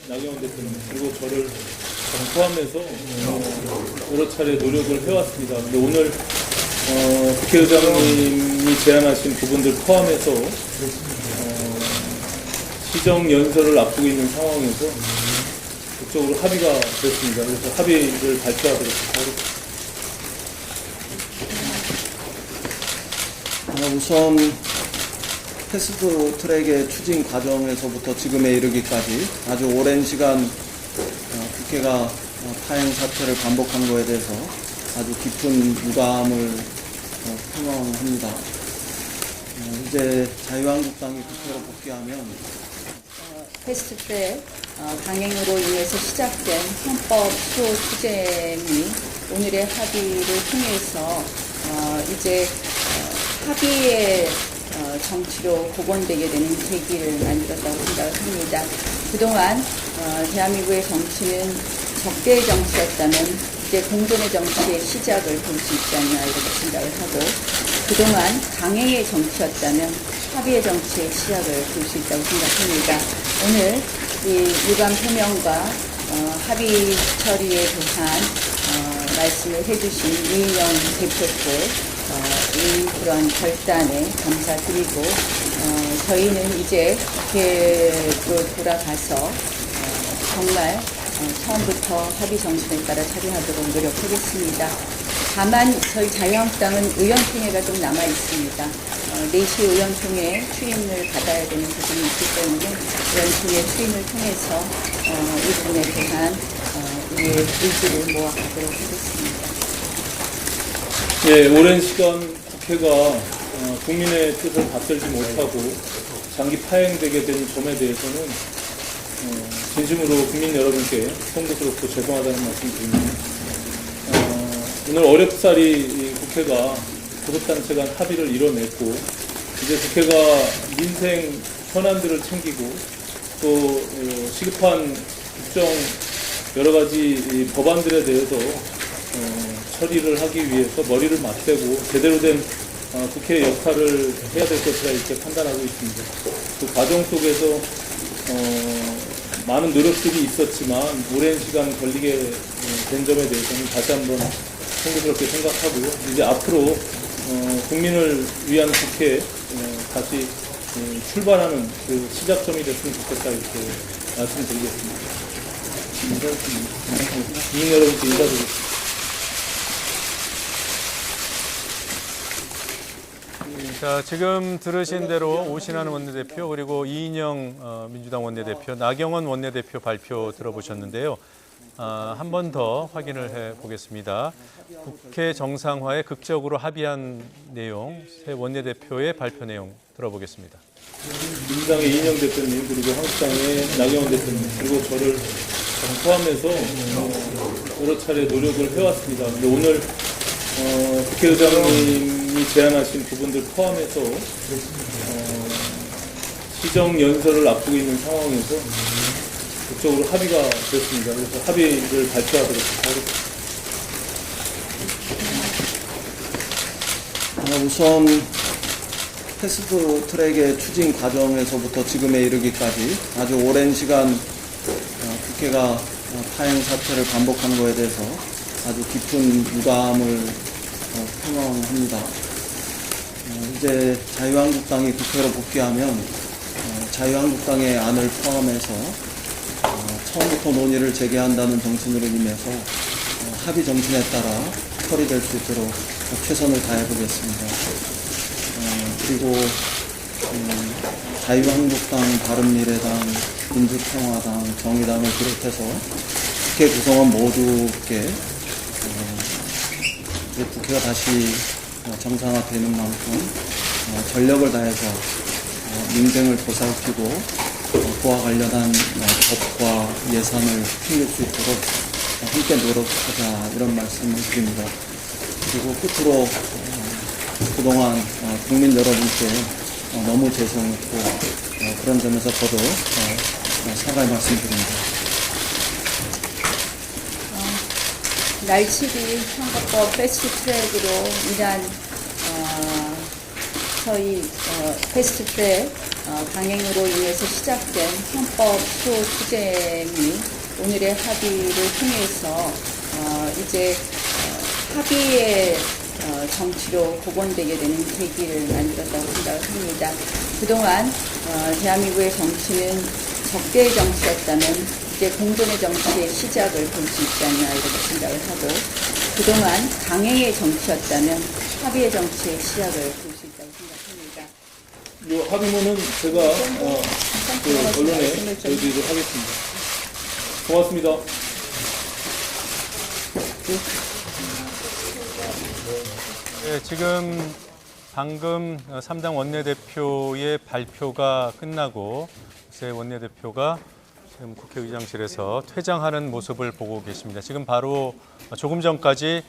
나경원 대표님 그리고 저를 포함해서 여러 차례 노력을 해왔습니다. 근데 오늘 국회의장님이 제안하신 부분들 포함해서 시정 연설을 앞두고 있는 상황에서 그쪽으로 합의가 됐습니다. 그래서 합의를 발표하도록 하겠습니다. 우선 패스트트랙의 추진 과정에서부터 지금에 이르기까지 아주 오랜 시간 국회가 파행 사태를 반복한 것에 대해서 아주 깊은 유감을 표명합니다. 이제 자유한국당이 국회로 복귀하면 패스트트랙 강행으로 인해서 시작된 헌법 수호 투쟁이 오늘의 합의를 통해서 이제 합의의 정치로 복원되게 되는 계기를 만들었다고 생각을 합니다. 그동안 대한민국의 정치는 적대의 정치였다면 이제 공존의 정치의 시작을 볼 수 있지 않나 이렇게 생각을 하고, 그동안 강행의 정치였다면 합의의 정치의 시작을 볼 수 있다고 생각합니다. 오늘 이 유감 표명과 합의 처리에 대한 말씀을 해주신 이인영 대표께 그런 결단에 감사드리고, 저희는 이제 국회로 돌아가서 정말 처음부터 합의 정신에 따라 처리하도록 노력하겠습니다. 다만 저희 자유한국당은 의원총회가 좀 남아 있습니다. 4시 의원총회 추임을 받아야 되는 부분이 있기 때문에 의원총회 추임을 통해서 이 부분에 대한 우리의 의지를 모아가도록 하겠습니다. 예, 오랜 시간 국회가 국민의 뜻을 받들지 못하고 장기 파행되게 된 점에 대해서는 진심으로 국민 여러분께 송구스럽고 죄송하다는 말씀 드립니다. 오늘 어렵사리 국회가 교섭단체 간 합의를 이뤄냈고, 이제 국회가 민생 현안들을 챙기고 또 시급한 국정 여러 가지 법안들에 대해서 처리를 하기 위해서 머리를 맞대고 제대로 된 국회의 역할을 해야 될 것이라 이렇게 판단하고 있습니다. 그 과정 속에서 많은 노력들이 있었지만 오랜 시간 걸리게 된 점에 대해서는 다시 한번 송구스럽게 생각하고, 이제 앞으로 국민을 위한 국회에 다시 출발하는 그 시작점이 됐으면 좋겠다 이렇게 말씀드리겠습니다. 국민 여러분께 인사드리겠습니다. 자, 지금 들으신 대로 오신환 원내대표 그리고 이인영 민주당 원내대표, 나경원 원내대표 발표 들어보셨는데요. 한 번 더 확인을 해보겠습니다. 국회 정상화에 극적으로 합의한 내용, 새 원내대표의 발표 내용 들어보겠습니다. 민주당의 이인영 대표님 그리고 한국당의 나경원 대표님 그리고 저를 포함해서 여러 차례 노력을 해왔습니다. 근데 오늘 국회의장님이 제안하신 부분들 포함해서 시정 연설을 앞두고 있는 상황에서 그쪽으로 합의가 됐습니다. 그래서 합의를 발표하도록 하겠습니다. 우선 패스트트랙의 추진 과정에서부터 지금에 이르기까지 아주 오랜 시간 국회가 파행 사태를 반복한 것에 대해서 아주 깊은 유감을 표명합니다. 이제 자유한국당이 국회로 복귀하면 자유한국당의 안을 포함해서 처음부터 논의를 재개한다는 정신으로 임해서 합의 정신에 따라 처리될 수 있도록 최선을 다해보겠습니다. 그리고 자유한국당, 바른미래당, 민주평화당, 정의당을 비롯해서 국회 구성원 모두께 국회가 다시 정상화되는 만큼 전력을 다해서 민생을 보살피고 그와 관련한 법과 예산을 챙길 수 있도록 함께 노력하자 이런 말씀을 드립니다. 그리고 끝으로 그동안 국민 여러분께 너무 죄송했고 그런 점에서 저도 사과의 말씀드립니다. 날치기 선거법 패스트트랙으로 인한 저희 패스트트랙 강행으로 인해서 시작된 헌법 수호 투쟁이 오늘의 합의를 통해서 이제 합의의 정치로 복원되게 되는 계기를 만들었다고 생각을 합니다. 그동안 대한민국의 정치는 적대의 정치였다면 이제 공존의 정치의 시작을 볼 수 있지 않나 이렇게 생각을 하고, 그동안 강행의 정치였다면 합의의 정치의 시작을 볼 수 있다고 생각합니다. 이 합의문은 제가 그 언론에 보여드리도록 하겠습니다. 고맙습니다. 네, 지금 방금 3당 원내대표의 발표가 끝나고 새 원내대표가 지금 국회의장실에서 퇴장하는 모습을 보고 계십니다. 지금 바로 조금 전까지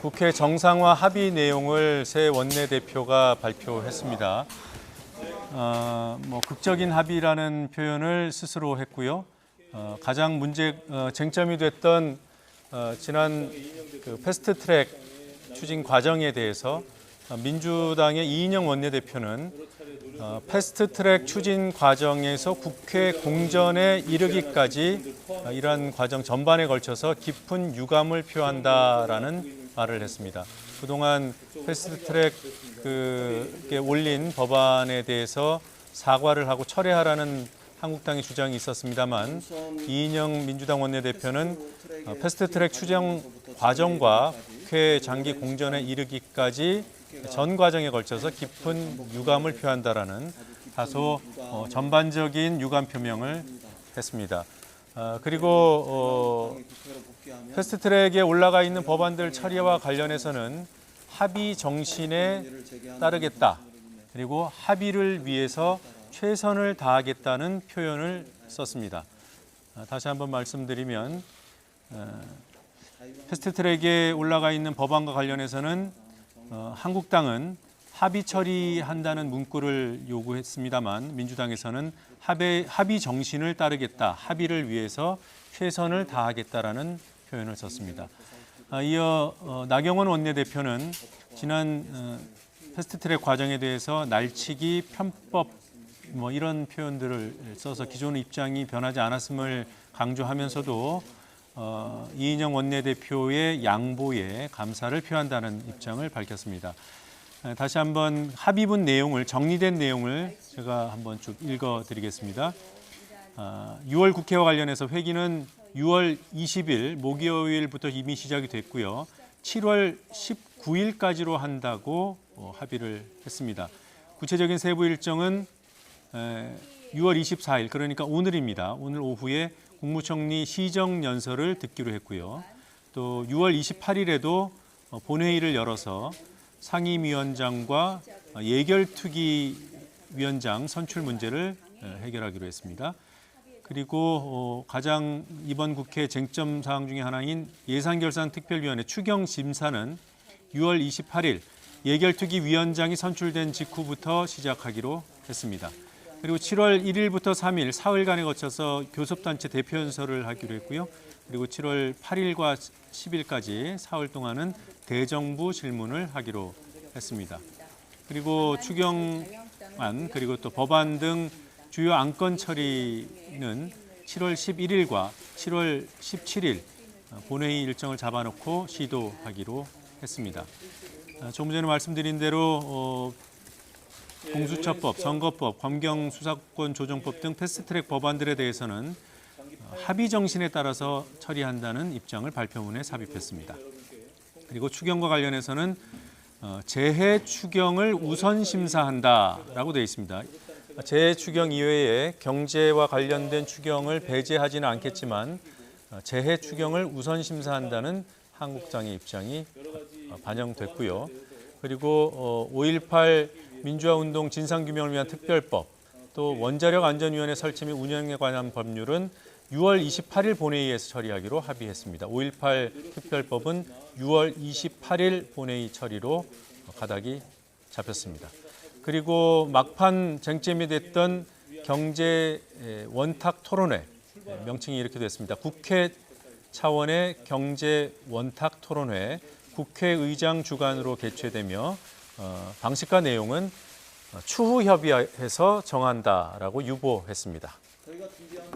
국회 정상화 합의 내용을 새 원내대표가 발표했습니다. 극적인 합의라는 표현을 스스로 했고요. 가장 쟁점이 됐던 지난 그 패스트트랙 추진 과정에 대해서 민주당의 이인영 원내대표는 패스트트랙 추진 과정에서 국회 공전에 이르기까지 이러한 과정 전반에 걸쳐서 깊은 유감을 표한다라는 말을 했습니다. 그동안 패스트트랙에 올린 법안에 대해서 사과를 하고 철회하라는 한국당의 주장이 있었습니다만, 이인영 민주당 원내대표는 패스트트랙 추정 과정과 국회 장기 공전에 이르기까지 전 과정에 걸쳐서 깊은 유감을 표한다라는 다소 전반적인 유감 표명을 했습니다. 그리고 패스트트랙에 올라가 있는 법안들 처리와 관련해서는 합의 정신에 따르겠다. 그리고 합의를 위해서 최선을 다하겠다는 표현을 썼습니다. 다시 한번 말씀드리면 패스트트랙에 올라가 있는 법안과 관련해서는 한국당은 합의 처리한다는 문구를 요구했습니다만, 민주당에서는 합의 정신을 따르겠다, 합의를 위해서 최선을 다하겠다라는 표현을 썼습니다. 이어 나경원 원내대표는 지난 패스트트랙 과정에 대해서 날치기, 편법 이런 표현들을 써서 기존 입장이 변하지 않았음을 강조하면서도 이인영 원내대표의 양보에 감사를 표한다는 입장을 밝혔습니다. 다시 한번 합의문 내용을, 정리된 내용을 제가 한번 쭉 읽어드리겠습니다. 6월 국회와 관련해서 회기는 6월 20일 목요일부터 이미 시작이 됐고요. 7월 19일까지로 한다고 합의를 했습니다. 구체적인 세부 일정은 6월 24일, 그러니까 오늘입니다. 오늘 오후에 국무총리 시정연설을 듣기로 했고요. 또 6월 28일에도 본회의를 열어서 상임위원장과 예결특위 위원장 선출 문제를 해결하기로 했습니다. 그리고 가장 이번 국회 쟁점 사항 중에 하나인 예산결산특별위원회 추경 심사는 6월 28일 예결특위 위원장이 선출된 직후부터 시작하기로 했습니다. 그리고 7월 1일부터 3일 사흘간에 거쳐서 교섭단체 대표연설을 하기로 했고요. 그리고 7월 8일과 10일까지 사흘 동안은 대정부 질문을 하기로 했습니다. 그리고 추경안 그리고 또 법안 등 주요 안건 처리는 7월 11일과 7월 17일 본회의 일정을 잡아놓고 시도하기로 했습니다. 조금 전에 말씀드린 대로 공수처법, 선거법, 검경수사권 조정법 등 패스트트랙 법안들에 대해서는 합의 정신에 따라서 처리한다는 입장을 발표문에 삽입했습니다. 그리고 추경과 관련해서는 재해 추경을 우선 심사한다라고 되어 있습니다. 재해 추경 이외에 경제와 관련된 추경을 배제하지는 않겠지만 재해 추경을 우선 심사한다는 한국당의 입장이 반영됐고요. 그리고 5.18 민주화운동 진상규명을 위한 특별법, 또 원자력안전위원회 설치 및 운영에 관한 법률은 6월 28일 본회의에서 처리하기로 합의했습니다. 5.18 특별법은 6월 28일 본회의 처리로 가닥이 잡혔습니다. 그리고 막판 쟁점이 됐던 경제 원탁 토론회, 명칭이 이렇게 됐습니다. 국회 차원의 경제 원탁 토론회, 국회의장 주관으로 개최되며 방식과 내용은 추후 협의해서 정한다라고 유보했습니다. 저희가 준비한